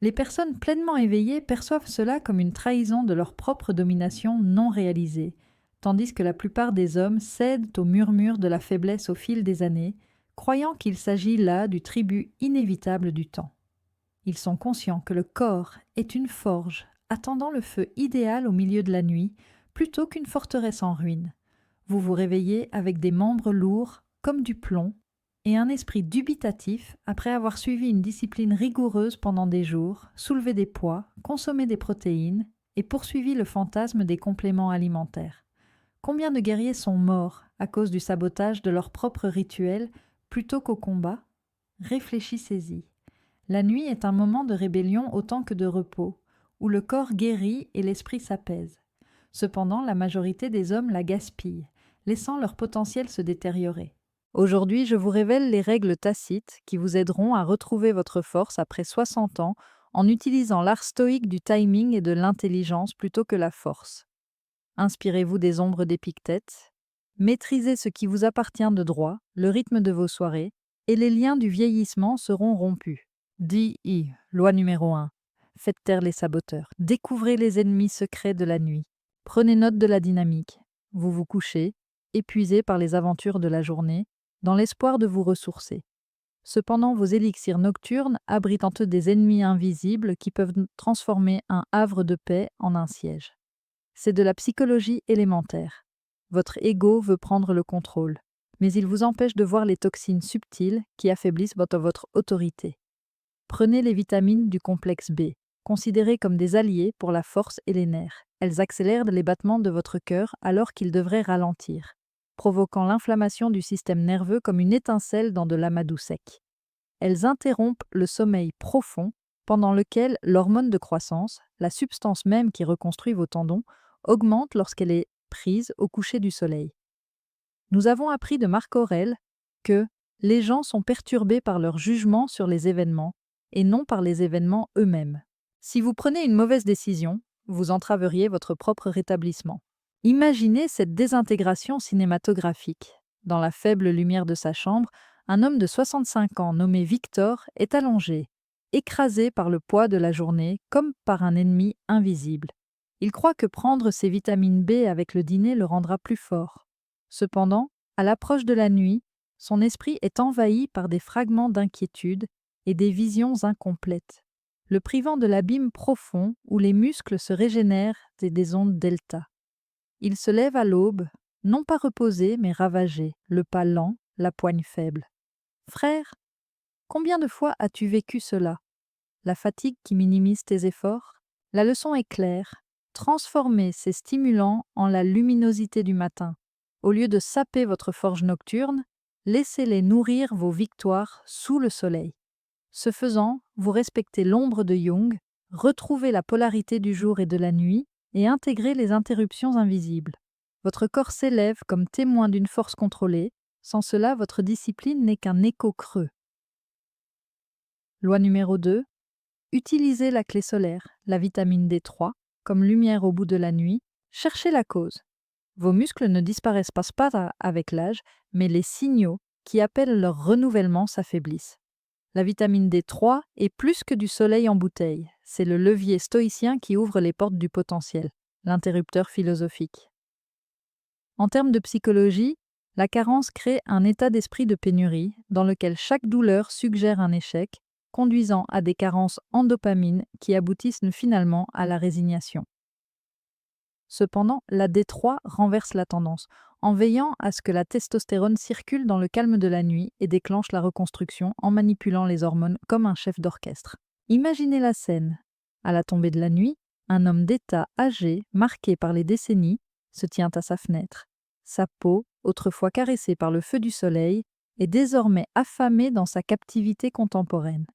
Les personnes pleinement éveillées perçoivent cela comme une trahison de leur propre domination non réalisée, tandis que la plupart des hommes cèdent au murmure de la faiblesse au fil des années, croyant qu'il s'agit là du tribut inévitable du temps. Ils sont conscients que le corps est une forge attendant le feu idéal au milieu de la nuit, plutôt qu'une forteresse en ruine. Vous vous réveillez avec des membres lourds comme du plomb et un esprit dubitatif après avoir suivi une discipline rigoureuse pendant des jours, soulevé des poids, consommé des protéines et poursuivi le fantasme des compléments alimentaires. Combien de guerriers sont morts à cause du sabotage de leur propre rituel plutôt qu'au combat? Réfléchissez-y. La nuit est un moment de rébellion autant que de repos, où le corps guérit et l'esprit s'apaise. Cependant, la majorité des hommes la gaspillent, laissant leur potentiel se détériorer. Aujourd'hui, je vous révèle les règles tacites qui vous aideront à retrouver votre force après 60 ans en utilisant l'art stoïque du timing et de l'intelligence plutôt que la force. Inspirez-vous des ombres d'Épictète, maîtrisez ce qui vous appartient de droit, le rythme de vos soirées, et les liens du vieillissement seront rompus. DI, loi numéro 1. Faites taire les saboteurs. Découvrez les ennemis secrets de la nuit. Prenez note de la dynamique. Vous vous couchez, épuisé par les aventures de la journée, dans l'espoir de vous ressourcer. Cependant, vos élixirs nocturnes abritent en eux des ennemis invisibles qui peuvent transformer un havre de paix en un siège. C'est de la psychologie élémentaire. Votre ego veut prendre le contrôle, mais il vous empêche de voir les toxines subtiles qui affaiblissent votre autorité. Prenez les vitamines du complexe B, considérées comme des alliés pour la force et les nerfs. Elles accélèrent les battements de votre cœur alors qu'ils devraient ralentir, provoquant l'inflammation du système nerveux comme une étincelle dans de l'amadou sec. Elles interrompent le sommeil profond pendant lequel l'hormone de croissance, la substance même qui reconstruit vos tendons, augmente lorsqu'elle est prise au coucher du soleil. Nous avons appris de Marc Aurèle que les gens sont perturbés par leur jugement sur les événements et non par les événements eux-mêmes. Si vous prenez une mauvaise décision, vous entraveriez votre propre rétablissement. Imaginez cette désintégration cinématographique. Dans la faible lumière de sa chambre, un homme de 65 ans nommé Victor est allongé, écrasé par le poids de la journée comme par un ennemi invisible. Il croit que prendre ses vitamines B avec le dîner le rendra plus fort. Cependant, à l'approche de la nuit, son esprit est envahi par des fragments d'inquiétude et des visions incomplètes, le privant de l'abîme profond où les muscles se régénèrent et des ondes delta. Il se lève à l'aube, non pas reposé mais ravagé, le pas lent, la poigne faible. Frère, combien de fois as-tu vécu cela? La fatigue qui minimise tes efforts? La leçon est claire. Transformez ces stimulants en la luminosité du matin. Au lieu de saper votre forge nocturne, laissez-les nourrir vos victoires sous le soleil. Ce faisant, vous respectez l'ombre de Jung, retrouvez la polarité du jour et de la nuit et intégrez les interruptions invisibles. Votre corps s'élève comme témoin d'une force contrôlée. Sans cela, votre discipline n'est qu'un écho creux. Loi numéro 2. Utilisez la clé solaire, la vitamine D3, comme lumière au bout de la nuit. Cherchez la cause. Vos muscles ne disparaissent pas avec l'âge, mais les signaux qui appellent leur renouvellement s'affaiblissent. La vitamine D3 est plus que du soleil en bouteille. C'est le levier stoïcien qui ouvre les portes du potentiel, l'interrupteur philosophique. En termes de psychologie, la carence crée un état d'esprit de pénurie dans lequel chaque douleur suggère un échec, conduisant à des carences en dopamine qui aboutissent finalement à la résignation. Cependant, la D3 renverse la tendance, en veillant à ce que la testostérone circule dans le calme de la nuit et déclenche la reconstruction en manipulant les hormones comme un chef d'orchestre. Imaginez la scène. À la tombée de la nuit, un homme d'état âgé, marqué par les décennies, se tient à sa fenêtre. Sa peau, autrefois caressée par le feu du soleil, est désormais affamée dans sa captivité contemporaine.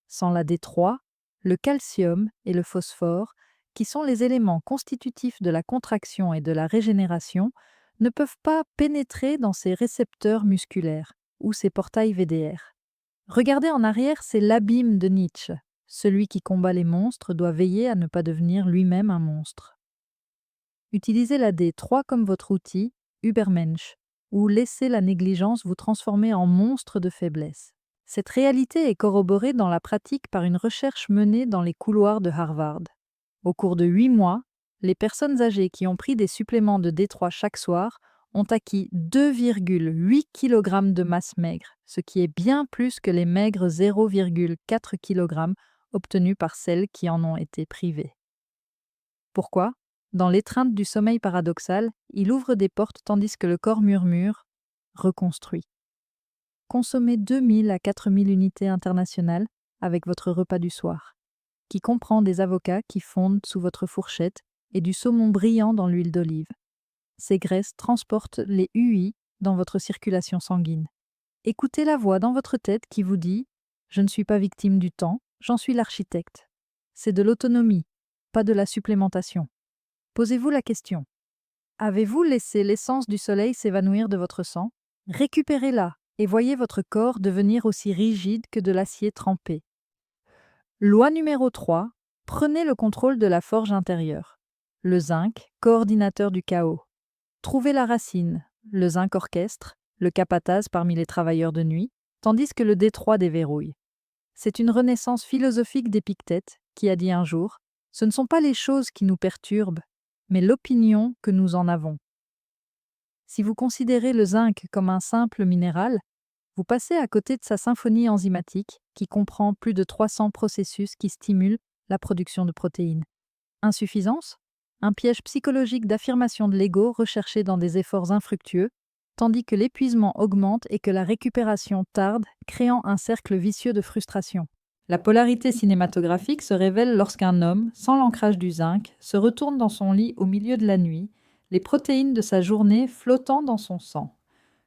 Sans la D3, le calcium et le phosphore, qui sont les éléments constitutifs de la contraction et de la régénération, ne peuvent pas pénétrer dans ces récepteurs musculaires ou ces portails VDR. Regardez en arrière, c'est l'abîme de Nietzsche. Celui qui combat les monstres doit veiller à ne pas devenir lui-même un monstre. Utilisez la D3 comme votre outil, Übermensch, ou laissez la négligence vous transformer en monstre de faiblesse. Cette réalité est corroborée dans la pratique par une recherche menée dans les couloirs de Harvard. Au cours de 8 mois, les personnes âgées qui ont pris des suppléments de D3 chaque soir ont acquis 2,8 kg de masse maigre, ce qui est bien plus que les maigres 0,4 kg obtenus par celles qui en ont été privées. Pourquoi ? Dans l'étreinte du sommeil paradoxal, il ouvre des portes tandis que le corps murmure « reconstruit ». Consommez 2000 à 4000 unités internationales avec votre repas du soir, qui comprend des avocats qui fondent sous votre fourchette et du saumon brillant dans l'huile d'olive. Ces graisses transportent les UI dans votre circulation sanguine. Écoutez la voix dans votre tête qui vous dit « Je ne suis pas victime du temps, j'en suis l'architecte ». C'est de l'autonomie, pas de la supplémentation. Posez-vous la question. Avez-vous laissé l'essence du soleil s'évanouir de votre sang ? Récupérez-la et voyez votre corps devenir aussi rigide que de l'acier trempé. Loi numéro 3. Prenez le contrôle de la forge intérieure. Le zinc, coordinateur du chaos. Trouvez la racine, le zinc orchestre, le capataz parmi les travailleurs de nuit, tandis que le D3 déverrouille. C'est une renaissance philosophique d'Épictète qui a dit un jour « Ce ne sont pas les choses qui nous perturbent, mais l'opinion que nous en avons. » Si vous considérez le zinc comme un simple minéral, vous passez à côté de sa symphonie enzymatique qui comprend plus de 300 processus qui stimulent la production de protéines. Insuffisance ? Un piège psychologique d'affirmation de l'ego recherché dans des efforts infructueux, tandis que l'épuisement augmente et que la récupération tarde, créant un cercle vicieux de frustration. La polarité cinématographique se révèle lorsqu'un homme, sans l'ancrage du zinc, se retourne dans son lit au milieu de la nuit, les protéines de sa journée flottant dans son sang.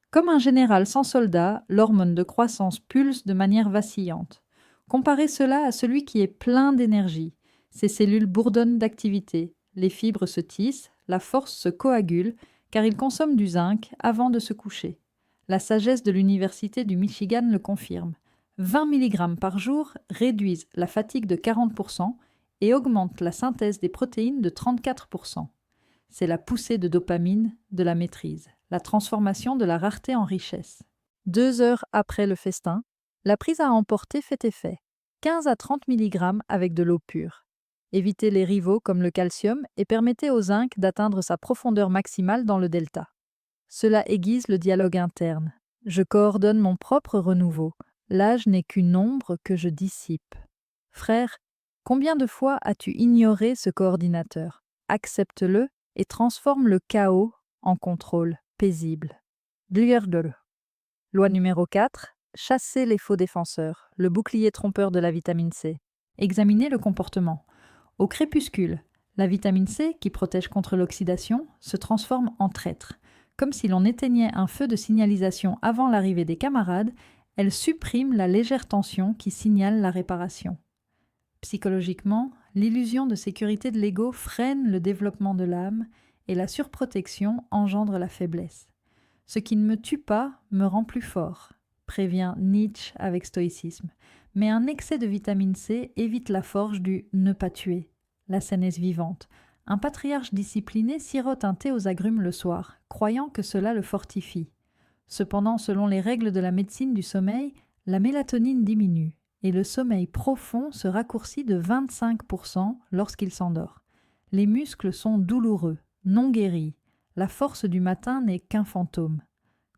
Comme un général sans soldats, l'hormone de croissance pulse de manière vacillante. Comparez cela à celui qui est plein d'énergie. Ses cellules bourdonnent d'activité, les fibres se tissent, la force se coagule, car il consomme du zinc avant de se coucher. La sagesse de l'Université du Michigan le confirme. 20 mg par jour réduisent la fatigue de 40% et augmentent la synthèse des protéines de 34%. C'est la poussée de dopamine de la maîtrise, la transformation de la rareté en richesse. 2 heures après le festin, la prise à emporter fait effet. 15 à 30 mg avec de l'eau pure. Évitez les rivaux comme le calcium et permettez au zinc d'atteindre sa profondeur maximale dans le delta. Cela aiguise le dialogue interne. Je coordonne mon propre renouveau. L'âge n'est qu'une ombre que je dissipe. Frère, combien de fois as-tu ignoré ce coordinateur ? Accepte-le et transforme le chaos en contrôle paisible. Loi numéro 4. Chassez les faux défenseurs, le bouclier trompeur de la vitamine C. Examinez le comportement. Au crépuscule, la vitamine C, qui protège contre l'oxydation, se transforme en traître. Comme si l'on éteignait un feu de signalisation avant l'arrivée des camarades, elle supprime la légère tension qui signale la réparation. Psychologiquement, l'illusion de sécurité de l'ego freine le développement de l'âme et la surprotection engendre la faiblesse. Ce qui ne me tue pas me rend plus fort, prévient Nietzsche avec stoïcisme. Mais un excès de vitamine C évite la forge du « ne pas tuer ». La scène est vivante. Un patriarche discipliné sirote un thé aux agrumes le soir, croyant que cela le fortifie. Cependant, selon les règles de la médecine du sommeil, la mélatonine diminue et le sommeil profond se raccourcit de 25% lorsqu'il s'endort. Les muscles sont douloureux, non guéris. La force du matin n'est qu'un fantôme.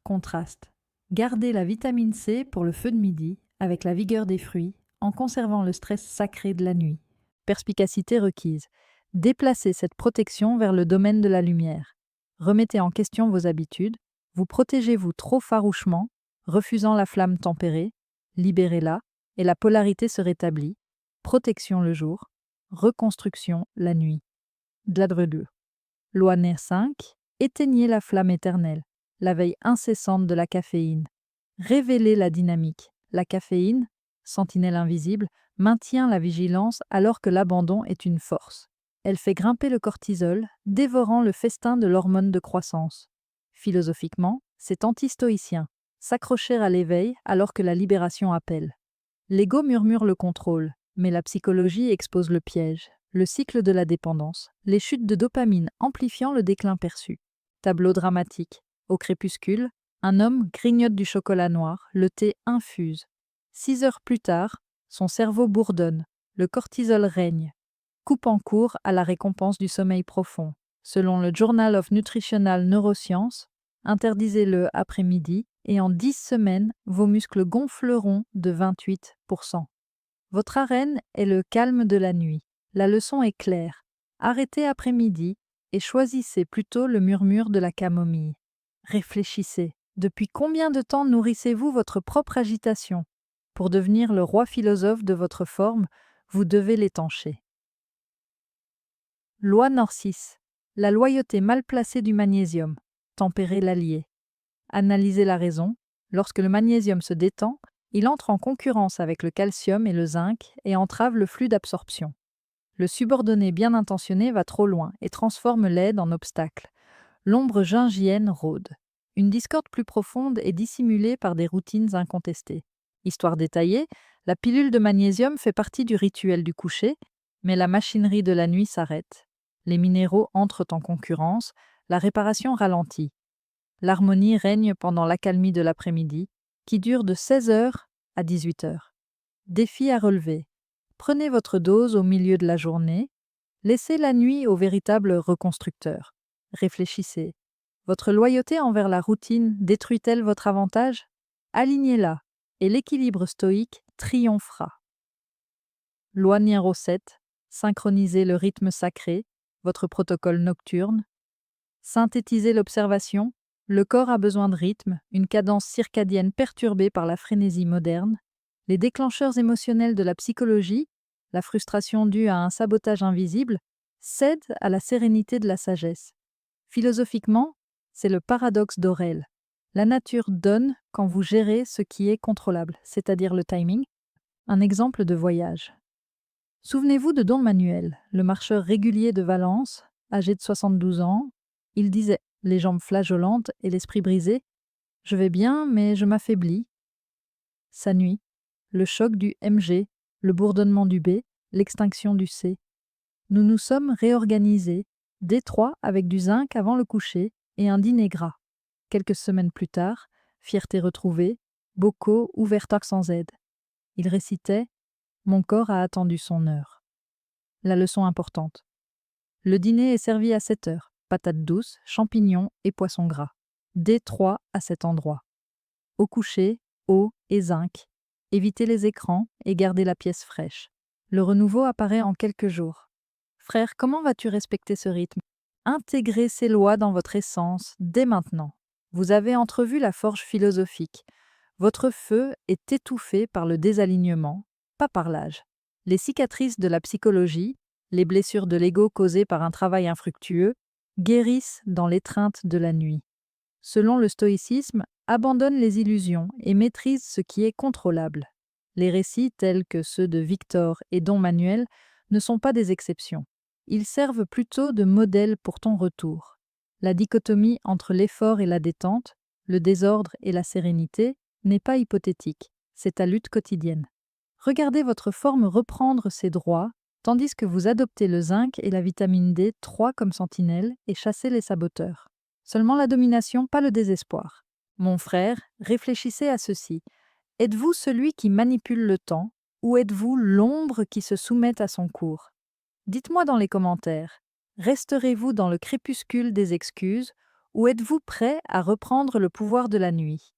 Contraste. Gardez la vitamine C pour le feu de midi, avec la vigueur des fruits, en conservant le stress sacré de la nuit. Perspicacité requise. Déplacez cette protection vers le domaine de la lumière. Remettez en question vos habitudes. Vous protégez-vous trop farouchement, refusant la flamme tempérée. Libérez-la et la polarité se rétablit. Protection le jour, reconstruction la nuit. Dladredeux. Loi Né 5. Éteignez la flamme éternelle, la veille incessante de la caféine. Révélez la dynamique. La caféine, sentinelle invisible, maintient la vigilance alors que l'abandon est une force. Elle fait grimper le cortisol, dévorant le festin de l'hormone de croissance. Philosophiquement, c'est anti-stoïcien, s'accrocher à l'éveil alors que la libération appelle. L'ego murmure le contrôle, mais la psychologie expose le piège, le cycle de la dépendance, les chutes de dopamine amplifiant le déclin perçu. Tableau dramatique. Au crépuscule, un homme grignote du chocolat noir, le thé infuse. 6 heures plus tard, son cerveau bourdonne, le cortisol règne, coupant court à la récompense du sommeil profond. Selon le Journal of Nutritional Neuroscience, interdisez-le après-midi et en 10 semaines, vos muscles gonfleront de 28%. Votre arène est le calme de la nuit. La leçon est claire. Arrêtez après-midi et choisissez plutôt le murmure de la camomille. Réfléchissez. Depuis combien de temps nourrissez-vous votre propre agitation? Pour devenir le roi philosophe de votre forme, vous devez l'étancher. Loi Narcisse. La loyauté mal placée du magnésium. Tempérer l'allié. Analysez la raison. Lorsque le magnésium se détend, il entre en concurrence avec le calcium et le zinc et entrave le flux d'absorption. Le subordonné bien intentionné va trop loin et transforme l'aide en obstacle. L'ombre gingienne rôde. Une discorde plus profonde est dissimulée par des routines incontestées. Histoire détaillée, la pilule de magnésium fait partie du rituel du coucher, mais la machinerie de la nuit s'arrête. Les minéraux entrent en concurrence, la réparation ralentit. L'harmonie règne pendant l'accalmie de l'après-midi, qui dure de 16 heures à 18 heures. Défi à relever. Prenez votre dose au milieu de la journée. Laissez la nuit au véritable reconstructeur. Réfléchissez. Votre loyauté envers la routine détruit-elle votre avantage? Alignez-la, et l'équilibre stoïque triomphera. Loi numéro 7. Synchronisez le rythme sacré, votre protocole nocturne. Synthétisez l'observation. Le corps a besoin de rythme, une cadence circadienne perturbée par la frénésie moderne. Les déclencheurs émotionnels de la psychologie, la frustration due à un sabotage invisible, cèdent à la sérénité de la sagesse. Philosophiquement, c'est le paradoxe d'Aurèle. La nature donne quand vous gérez ce qui est contrôlable, c'est-à-dire le timing. Un exemple de voyage. Souvenez-vous de Don Manuel, le marcheur régulier de Valence, âgé de 72 ans. Il disait, les jambes flageolantes et l'esprit brisé, « Je vais bien, mais je m'affaiblis. » Sa nuit, le choc du MG, le bourdonnement du B, l'extinction du C. Nous nous sommes réorganisés, D3 avec du zinc avant le coucher et un dîner gras. Quelques semaines plus tard, fierté retrouvée, bocaux ouverts sans aide. Il récitait « Mon corps a attendu son heure ». La leçon importante. Le dîner est servi à 7 heures. Patates douces, champignons et poissons gras. D3 à cet endroit. Au coucher, eau et zinc. Évitez les écrans et gardez la pièce fraîche. Le renouveau apparaît en quelques jours. Frère, comment vas-tu respecter ce rythme? Intégrez ces lois dans votre essence dès maintenant. Vous avez entrevu la forge philosophique. Votre feu est étouffé par le désalignement, pas par l'âge. Les cicatrices de la psychologie, les blessures de l'ego causées par un travail infructueux, guérissent dans l'étreinte de la nuit. Selon le stoïcisme, abandonne les illusions et maîtrise ce qui est contrôlable. Les récits tels que ceux de Victor et Don Manuel ne sont pas des exceptions. Ils servent plutôt de modèle pour ton retour. La dichotomie entre l'effort et la détente, le désordre et la sérénité, n'est pas hypothétique, c'est ta lutte quotidienne. Regardez votre forme reprendre ses droits, tandis que vous adoptez le zinc et la vitamine D3 comme sentinelles et chassez les saboteurs. Seulement la domination, pas le désespoir. Mon frère, réfléchissez à ceci. Êtes-vous celui qui manipule le temps ou êtes-vous l'ombre qui se soumet à son cours? Dites-moi dans les commentaires. Resterez-vous dans le crépuscule des excuses ou êtes-vous prêt à reprendre le pouvoir de la nuit?